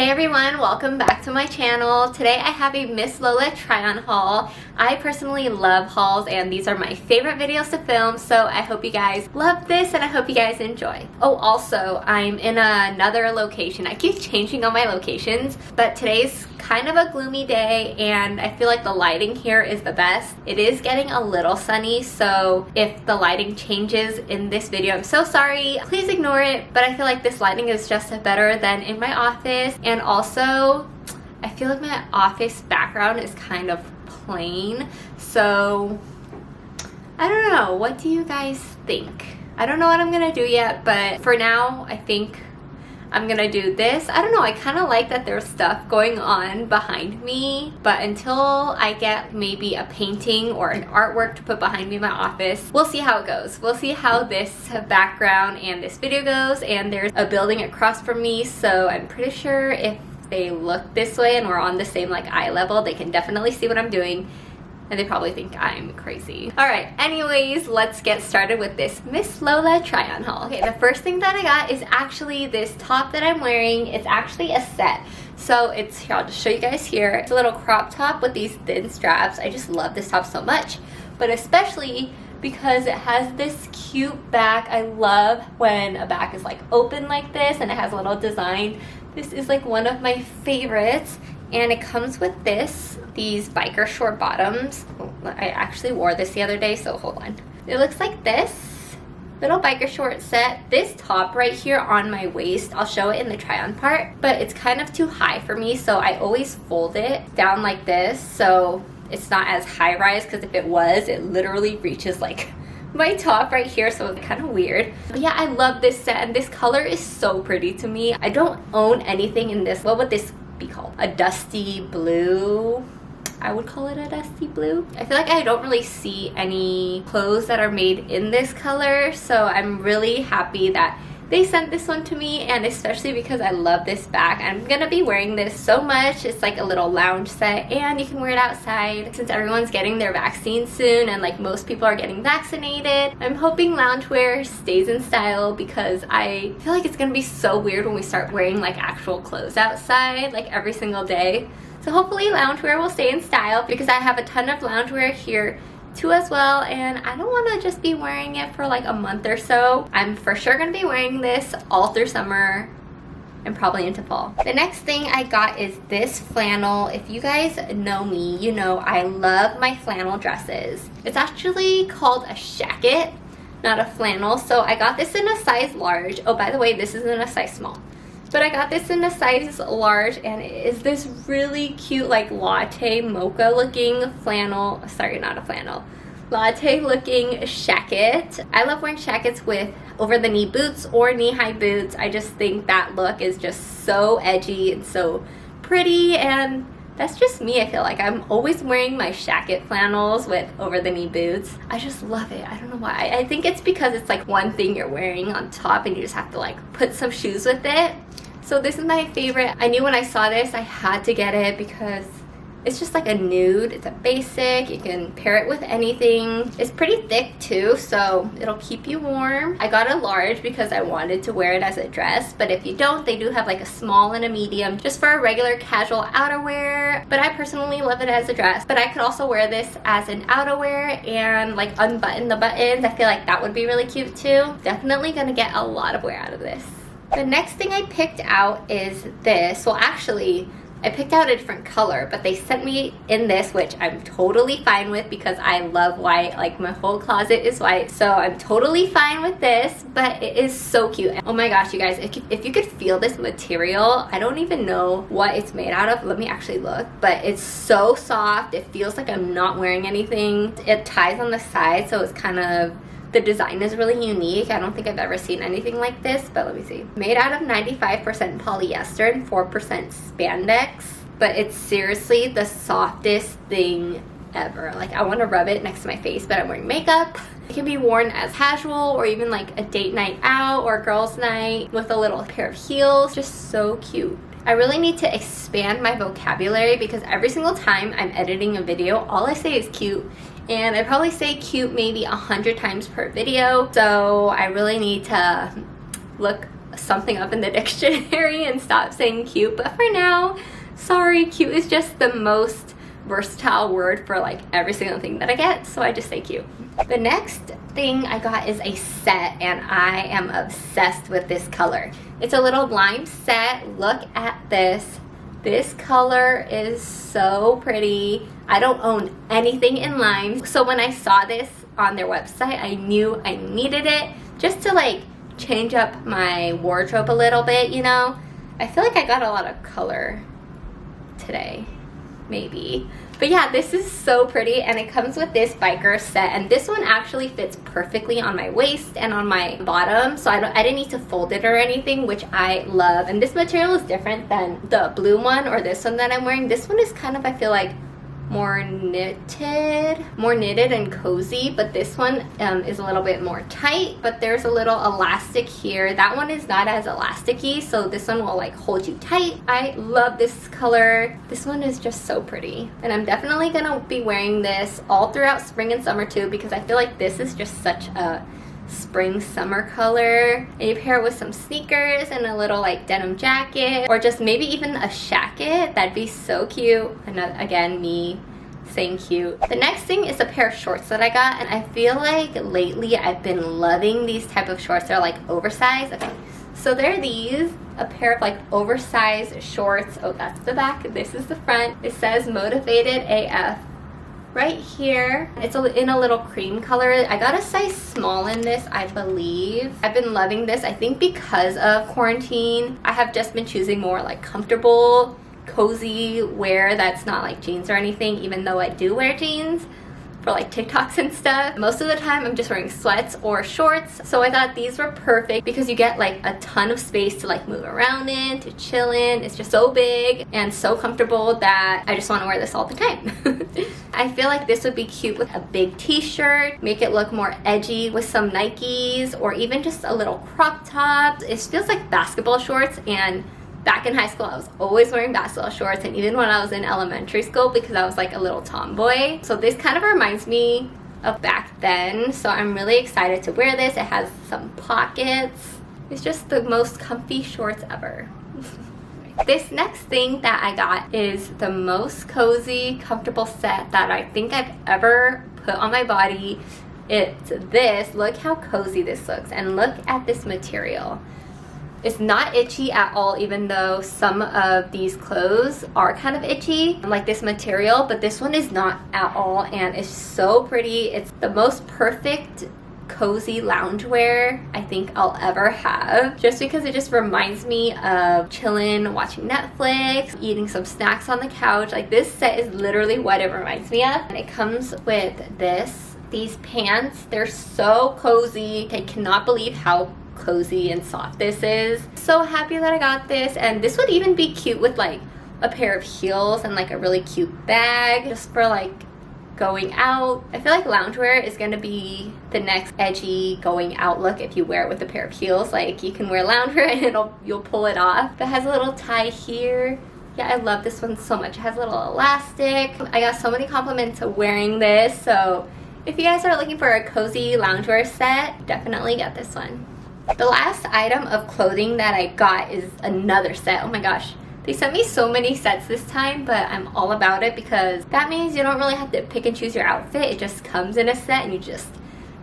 Hey everyone, welcome back to my channel. Today I have a Miss Lola try-on haul. I personally love hauls and these are my favorite videos to film, so I hope you guys love this and I hope you guys enjoy. Oh, also, I'm in another location. I keep changing all my locations, but today's kind of a gloomy day and I feel like the lighting here is the best. It is getting a little sunny, so if the lighting changes in this video, I'm so sorry. Please ignore it, but I feel like this lighting is just better than in my office. And also, I feel like my office background is kind of plain, so I don't know. What do you guys think? I don't know what I'm gonna do yet, but for now, I think I'm gonna do this. I don't know, I kind of like that there's stuff going on behind me, but until I get maybe a painting or an artwork to put behind me in my office, we'll see how it goes. We'll see how this background and this video goes, and there's a building across from me, so I'm pretty sure if they look this way and we're on the same like eye level, they can definitely see what I'm doing. And they probably think I'm crazy. Alright, anyways, let's get started with this Miss Lola try-on haul. Okay, the first thing that I got is actually this top that I'm wearing. It's actually a set. So it's, here, I'll just show you guys here. It's a little crop top with these thin straps. I just love this top so much. But especially because it has this cute back. I love when a back is like open like this and it has a little design. This is like one of my favorites. And it comes with these biker short bottoms. I actually wore this the other day, so hold on. It looks like this little biker short set. This top right here on my waist, I'll show it in the try-on part, but it's kind of too high for me, so I always fold it down like this, so it's not as high-rise, because if it was, it literally reaches like my top right here, so it's kind of weird. But yeah, I love this set, and this color is so pretty to me. I don't own anything in this. What would this be called? A dusty blue. I would call it a dusty blue. I feel like I don't really see any clothes that are made in this color, so I'm really happy that they sent this one to me, and especially because I love this back. I'm gonna be wearing this so much. It's like a little lounge set and you can wear it outside. Since everyone's getting their vaccine soon and like most people are getting vaccinated, I'm hoping loungewear stays in style, because I feel like it's gonna be so weird when we start wearing like actual clothes outside like every single day. So hopefully loungewear will stay in style, because I have a ton of loungewear here too as well, and I don't want to just be wearing it for like a month or so. I'm for sure going to be wearing this all through summer and probably into fall. The next thing I got is this flannel. If you guys know me, you know I love my flannel dresses. It's actually called a shacket, not a flannel. So I got this in a size large. Oh, by the way, this is in a size small. But I got this in a size large, and it is this really cute like latte mocha looking flannel. Sorry, not a flannel. Latte looking shacket. I love wearing shackets with over the knee boots or knee high boots. I just think that look is just so edgy and so pretty, and that's just me. I feel like I'm always wearing my shacket flannels with over the knee boots. I just love it. I don't know why. I think it's because it's like one thing you're wearing on top and you just have to like put some shoes with it. So this is my favorite. I knew when I saw this I had to get it because it's just like a nude. It's a basic. You can pair it with anything. It's pretty thick too, so it'll keep you warm. I got a large because I wanted to wear it as a dress, but if you don't, they do have like a small and a medium just for a regular casual outerwear. But I personally love it as a dress. But I could also wear this as an outerwear and like unbutton the buttons. I feel like that would be really cute too. Definitely gonna get a lot of wear out of this. The next thing I picked out is this. Well, actually, I picked out a different color, but they sent me in this, which I'm totally fine with because I love white. Like, my whole closet is white, so I'm totally fine with this, but it is so cute. Oh my gosh, you guys, if you could feel this material, I don't even know what it's made out of. Let me actually look, but it's so soft. It feels like I'm not wearing anything. It ties on the side, so it's kind of, the design is really unique. I don't think I've ever seen anything like this, but let me see. Made out of 95% polyester and 4% spandex, but it's seriously the softest thing ever. Like, I want to rub it next to my face, but I'm wearing makeup. It can be worn as casual or even like a date night out or girls night with a little pair of heels. Just so cute. I really need to expand my vocabulary because every single time I'm editing a video, all I say is cute. And I probably say cute maybe 100 times per video. So I really need to look something up in the dictionary and stop saying cute, but for now, sorry, cute is just the most versatile word for like every single thing that I get, so I just say cute. The next thing I got is a set, and I am obsessed with this color. It's a little lime set. Look at this. This color is so pretty. I don't own anything in lime, so when I saw this on their website, I knew I needed it just to like change up my wardrobe a little bit, you know? I feel like I got a lot of color today, maybe. But yeah, this is so pretty, and it comes with this biker set, and this one actually fits perfectly on my waist and on my bottom, so I didn't need to fold it or anything, which I love. And this material is different than the blue one or this one that I'm wearing. This one is kind of, I feel like, more knitted and cozy, but this one is a little bit more tight, but there's a little elastic here. That one is not as elasticy, so this one will like hold you tight. I love this color. This one is just so pretty, and I'm definitely gonna be wearing this all throughout spring and summer too, because I feel like this is just such a spring summer color. And you pair it with some sneakers and a little like denim jacket, or just maybe even a shacket. That'd be so cute. And again, me saying cute. The next thing is a pair of shorts that I got, and I feel like lately I've been loving these type of shorts. They're like oversized. Okay, so they're these, a pair of like oversized shorts. Oh, that's the back, this is the front. It says motivated AF right here. It's in a little cream color. I got a size small in this, I believe. I've been loving this. I think because of quarantine, I have just been choosing more like comfortable, cozy wear that's not like jeans or anything, even though I do wear jeans for like TikToks and stuff. Most of the time I'm just wearing sweats or shorts, so I thought these were perfect because you get like a ton of space to like move around in, to chill in. It's just so big and so comfortable that I just want to wear this all the time. I feel like this would be cute with a big t-shirt, make it look more edgy with some Nikes, or even just a little crop top. It feels like basketball shorts, and back in high school, I was always wearing basketball shorts, and even when I was in elementary school, because I was like a little tomboy. So this kind of reminds me of back then, so I'm really excited to wear this. It has some pockets. It's just the most comfy shorts ever. This next thing that I got is the most cozy, comfortable set that I think I've ever put on my body. It's this. Look how cozy this looks, and look at this material. It's not itchy at all, even though some of these clothes are kind of itchy, like this material, but this one is not at all, and it's so pretty. It's the most perfect cozy loungewear I think I'll ever have, just because it just reminds me of chilling, watching Netflix, eating some snacks on the couch. Like, this set is literally what it reminds me of. And it comes with these pants. They're so cozy. I cannot believe how cozy and soft this is. So happy that I got this, and this would even be cute with like a pair of heels and like a really cute bag, just for like going out. I feel like loungewear is gonna be the next edgy going out look if you wear it with a pair of heels. Like, you can wear loungewear and you'll pull it off. It has a little tie here. Yeah, I love this one so much. It has a little elastic. I got so many compliments of wearing this, so if you guys are looking for a cozy loungewear set, definitely get this one. The last item of clothing that I got is another set. Oh my gosh, they sent me so many sets this time, but I'm all about it because that means you don't really have to pick and choose your outfit. It just comes in a set and you just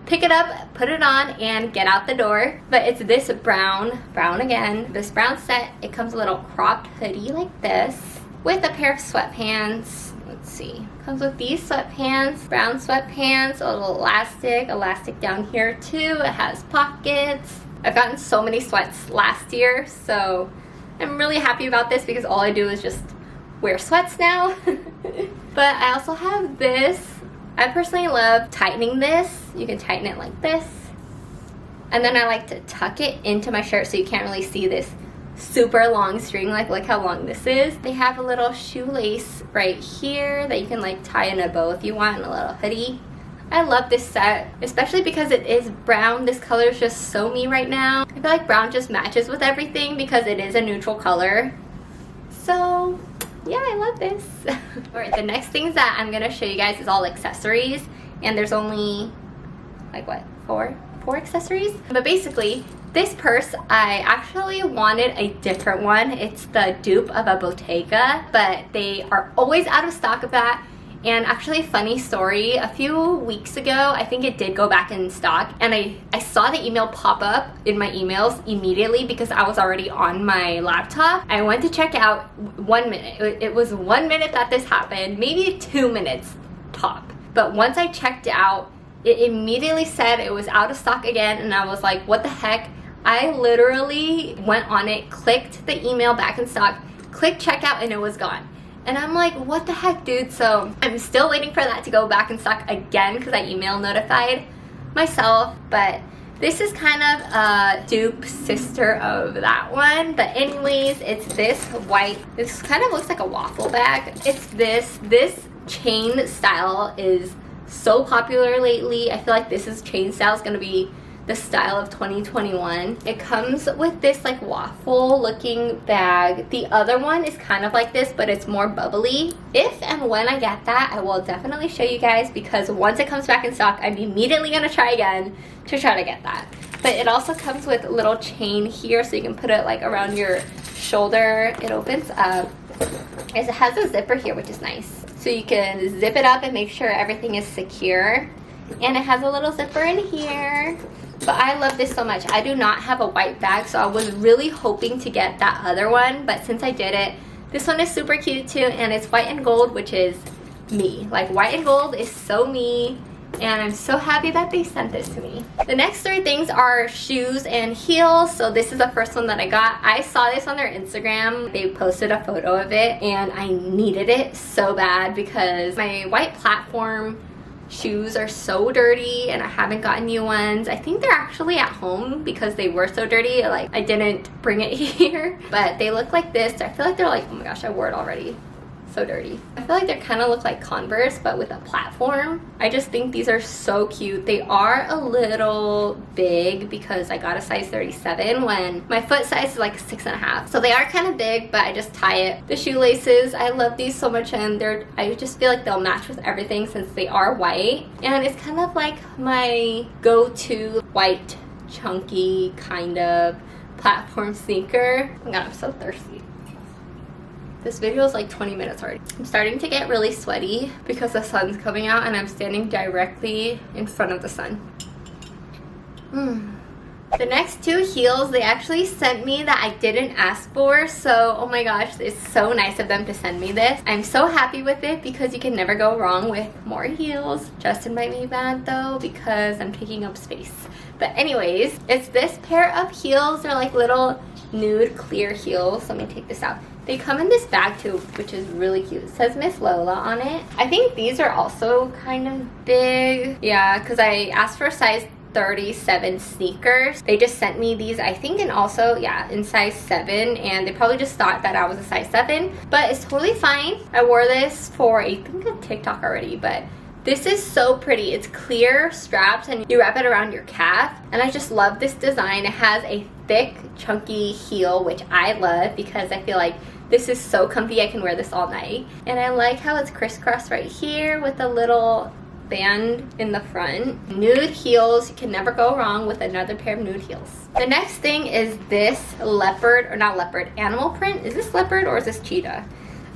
pick it up, put it on, and get out the door. But it's this brown again, this brown set. It comes a little cropped hoodie like this with a pair of sweatpants. Let's see, comes with these sweatpants, brown sweatpants, a little elastic down here too. It has pockets. I've gotten so many sweats last year, so I'm really happy about this because all I do is just wear sweats now. But I also have this. I personally love tightening this. You can tighten it like this. And then I like to tuck it into my shirt so you can't really see this super long string. Like, look how long this is. They have a little shoelace right here that you can like tie in a bow if you want, and a little hoodie. I love this set, especially because it is brown. This color is just so me right now. I feel like brown just matches with everything because it is a neutral color. So yeah, I love this. Alright, the next things that I'm gonna show you guys is all accessories, and there's only like what, four accessories. But basically, this purse, I actually wanted a different one. It's the dupe of a Bottega, but they are always out of stock of that. And actually, funny story, a few weeks ago, I think it did go back in stock, and I saw the email pop up in my emails immediately because I was already on my laptop. I went to check out 1 minute. It was 1 minute that this happened, maybe 2 minutes top. But once I checked out, it immediately said it was out of stock again, and I was like, what the heck? I literally went on it, clicked the email back in stock, clicked checkout, and it was gone. And I'm like, what the heck, dude? So I'm still waiting for that to go back in stock again because I email notified myself. But this is kind of a dupe sister of that one. But anyways, it's this white, this kind of looks like a waffle bag. It's this chain style is so popular lately. I feel like chain style is gonna be the style of 2021. It comes with this like waffle looking bag. The other one is kind of like this, but it's more bubbly. If and when I get that, I will definitely show you guys, because once it comes back in stock, I'm immediately gonna try again to try to get that. But it also comes with a little chain here, so you can put it like around your shoulder. It opens up. It has a zipper here, which is nice. So you can zip it up and make sure everything is secure. And it has a little zipper in here. But I love this so much. I do not have a white bag, so I was really hoping to get that other one. But since I did it, this one is super cute too. And it's white and gold, which is me. Like, white and gold is so me. And I'm so happy that they sent this to me. The next 3 things are shoes and heels. So this is the first one that I got. I saw this on their Instagram. They posted a photo of it, and I needed it so bad because my white platform shoes are so dirty and I haven't gotten new ones. I think they're actually at home because they were so dirty. Like, I didn't bring it here, but they look like this. I feel like they're like, oh my gosh, I wore it already. So dirty. I feel like they kind of look like Converse, but with a platform. I just think these are so cute. They are a little big because I got a size 37 when my foot size is like a 6.5. So they are kind of big, but I just tie it. The shoelaces, I love these so much, and I just feel like they'll match with everything since they are white. And it's kind of like my go-to white, chunky kind of platform sneaker. Oh my god, I'm so thirsty. This video is like 20 minutes already. I'm starting to get really sweaty because the sun's coming out and I'm standing directly in front of the sun. The next 2 heels, they actually sent me that I didn't ask for. So, oh my gosh, it's so nice of them to send me this. I'm so happy with it because you can never go wrong with more heels. Justin might be mad though because I'm taking up space. But anyways, it's this pair of heels. They're like little nude clear heels. Let me take this out. They come in this bag too, which is really cute. It says Miss Lola on it. I think these are also kind of big. Yeah, because I asked for a size 37 sneakers. They just sent me these, I think, and also, yeah, in size 7. And they probably just thought that I was a size 7. But it's totally fine. I wore this for, I think, a TikTok already, but this is so pretty. It's clear straps and you wrap it around your calf. And I just love this design. It has a thick, chunky heel, which I love because I feel like this is so comfy. I can wear this all night. And I like how it's crisscrossed right here with a little band in the front. Nude heels. You can never go wrong with another pair of nude heels. The next thing is this leopard, or not leopard, animal print. Is this leopard or is this cheetah?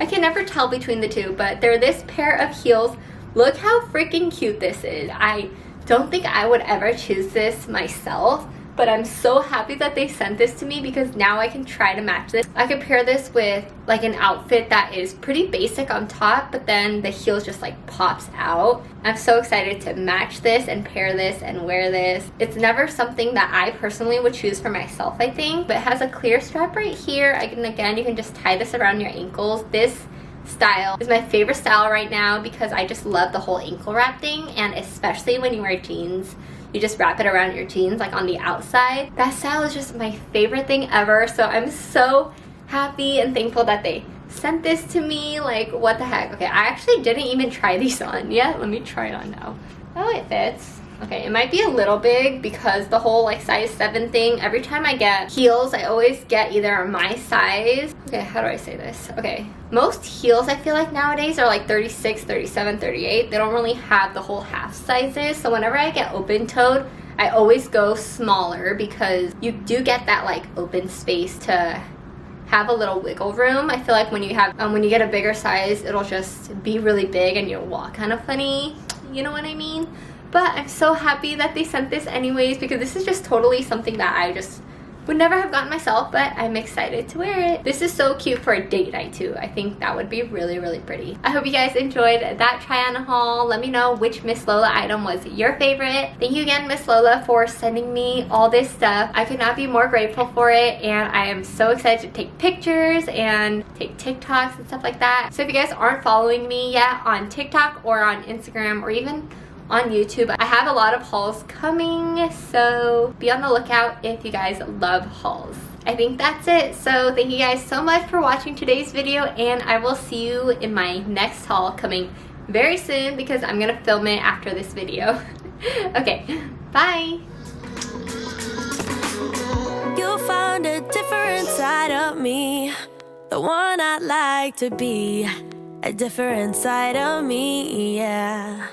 I can never tell between the two, but they're this pair of heels. Look how freaking cute this is. I don't think I would ever choose this myself, but I'm so happy that they sent this to me because now I can try to match this. I could pair this with like an outfit that is pretty basic on top, but then the heels just like pops out. I'm so excited to match this and pair this and wear this. It's never something that I personally would choose for myself, I think, but it has a clear strap right here. Again, you can just tie this around your ankles. This style is my favorite style right now because I just love the whole ankle wrap thing, and especially when you wear jeans. You just wrap it around your jeans, like on the outside. That style is just my favorite thing ever. So I'm so happy and thankful that they sent this to me. Like, what the heck? Okay, I actually didn't even try these on yet. Let me try it on now. Oh, it fits. Okay, it might be a little big because the whole like size 7 thing, every time I get heels, I always get either my size. Okay, how do I say this? Okay, most heels I feel like nowadays are like 36, 37, 38. They don't really have the whole half sizes. So whenever I get open-toed, I always go smaller because you do get that like open space to have a little wiggle room. I feel like when you have when you get a bigger size, it'll just be really big and you'll walk kind of funny. You know what I mean? But I'm so happy that they sent this anyways because this is just totally something that I just would never have gotten myself, but I'm excited to wear it. This is so cute for a date night too. I think that would be really, really pretty. I hope you guys enjoyed that try on haul. Let me know which Miss Lola item was your favorite. Thank you again, Miss Lola, for sending me all this stuff. I could not be more grateful for it, and I am so excited to take pictures and take TikToks and stuff like that. So if you guys aren't following me yet on TikTok or on Instagram or even on YouTube, I have a lot of hauls coming, so be on the lookout if you guys love hauls. I think that's it. So thank you guys so much for watching today's video, and I will see you in my next haul coming very soon because I'm gonna film it after this video. Okay, bye. You found a different side of me, the one I'd like to be, a different side of me, yeah.